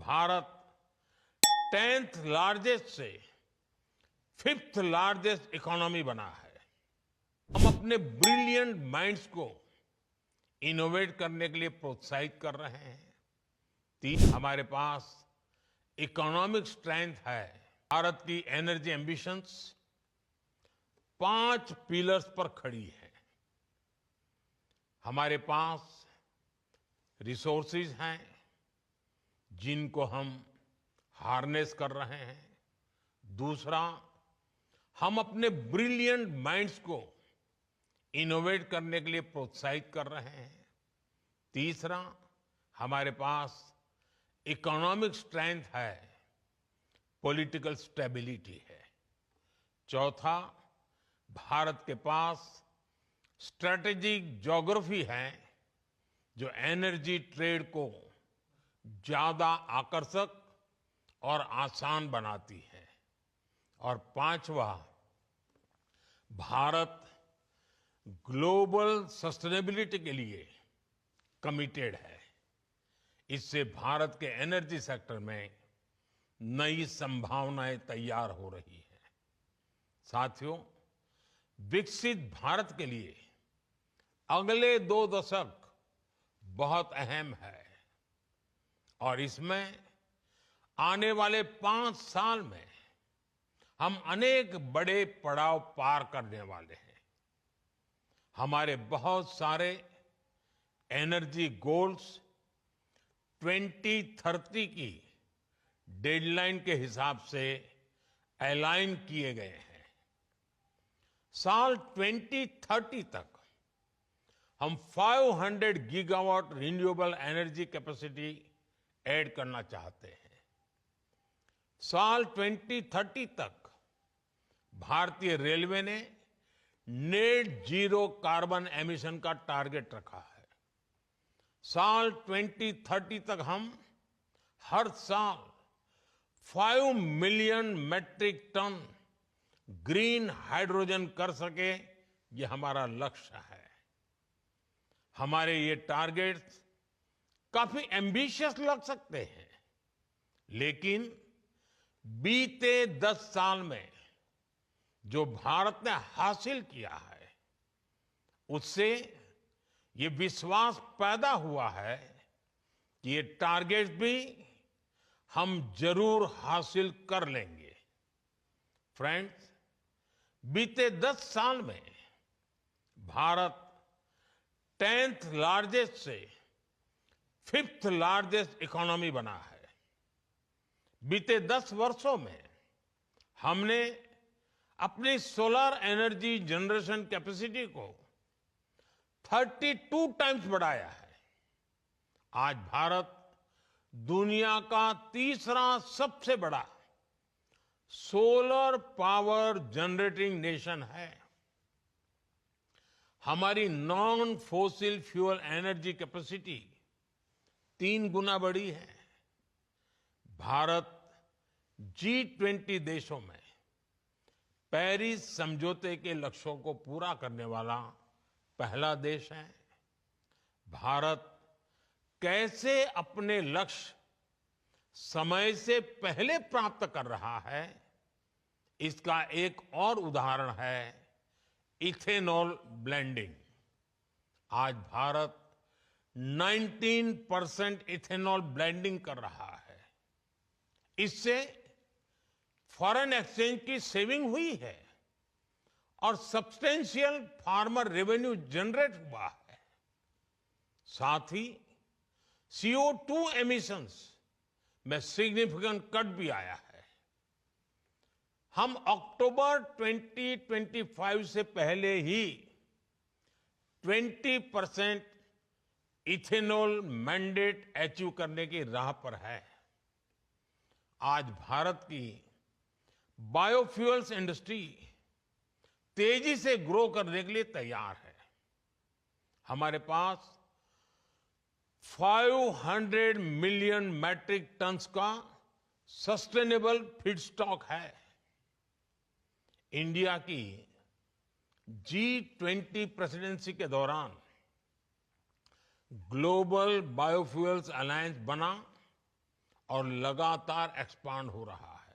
Bharat 10th largest से 5th largest economy बना है। हम अपने ब्रिलियंट माइंड्स को इनोवेट करने के लिए प्रोत्साहित कर रहे हैं। हमारे पास इकोनॉमिक स्ट्रेंथ है। भारत की एनर्जी एम्बिशंस 5 पिलर्स पर खड़ी है। हमारे पास रिसोर्सेज हैं जिनको हम हार्नेस कर रहे हैं। दूसरा, हम अपने ब्रिलियंट माइंड्स को इनोवेट करने के लिए प्रोत्साहित कर रहे हैं। तीसरा, हमारे पास इकोनॉमिक स्ट्रेंथ है, पॉलिटिकल स्टेबिलिटी है। चौथा, भारत के पास स्ट्रेटेजिक ज्योग्राफी है जो एनर्जी ट्रेड को ज्यादा आकर्षक और आसान बनाती है। और पांचवा, भारत ग्लोबल सस्टेनेबिलिटी के लिए कमिटेड है। इससे भारत के एनर्जी सेक्टर में नई संभावनाएं तैयार हो रही हैं। साथियों, विकसित भारत के लिए अगले 2 दशक बहुत अहम है और इसमें आने वाले 5 साल में हम अनेक बड़े पड़ाव पार करने वाले हैं। हमारे बहुत सारे एनर्जी गोल्स 2030 की डेडलाइन के हिसाब से अलाइन किए गए हैं। साल 2030 तक हम 500 gigawatt renewable energy capacity add करना चाहते हैं। साल 2030 तक भारतीय रेलवे ने नेट जीरो कार्बन एमिशन का टारगेट रखा है। साल 2030 तक हम हर साल 5 million metric ton green hydrogen कर सके, ये हमारा लक्ष्य है। हमारे ये टारगेट्स काफी एम्बिशियस लग सकते हैं, लेकिन बीते 10 साल में जो भारत ने हासिल किया है, उससे ये विश्वास पैदा हुआ है कि ये टारगेट्स भी हम जरूर हासिल कर लेंगे। फ्रेंड्स, बीते 10 साल में भारत 10th लार्जेस्ट से 5th लार्जेस्ट इकोनॉमी बना है। बीते 10 वर्षों में हमने अपनी सोलर एनर्जी जनरेशन कैपेसिटी को 32 टाइम्स बढ़ाया है। आज भारत दुनिया का तीसरा सबसे बड़ा सोलर पावर जनरेटिंग नेशन है। हमारी non fossil fuel energy capacity 3 गुना बढ़ी है। भारत G20 देशों में पेरिस समझौते के लक्ष्यों को पूरा करने वाला पहला देश है। भारत कैसे अपने लक्ष्य समय से पहले प्राप्त कर रहा है, इसका एक और उदाहरण है इथेनॉल ब्लेंडिंग। आज भारत 19% इथेनॉल ब्लेंडिंग कर रहा है। इससे फॉरेन एक्सचेंज की सेविंग हुई है और सब्सटेंशियल फार्मर रेवेन्यू जनरेट हुआ है। साथ ही CO2 एमिशंस में सिग्निफिकेंट कट भी आया है। हम अक्टूबर 2025 से पहले ही 20% इथेनॉल मैंडेट अचीव करने की राह पर है। आज भारत की बायोफ्यूल्स इंडस्ट्री तेजी से ग्रो करने के लिए तैयार है। हमारे पास 500 मिलियन मैट्रिक टन्स का सस्टेनेबल फीडस्टॉक है। इंडिया की G20 प्रेसिडेंसी के दौरान ग्लोबल बायोफ्यूल्स अलायंस बना और लगातार एक्सपांड हो रहा है।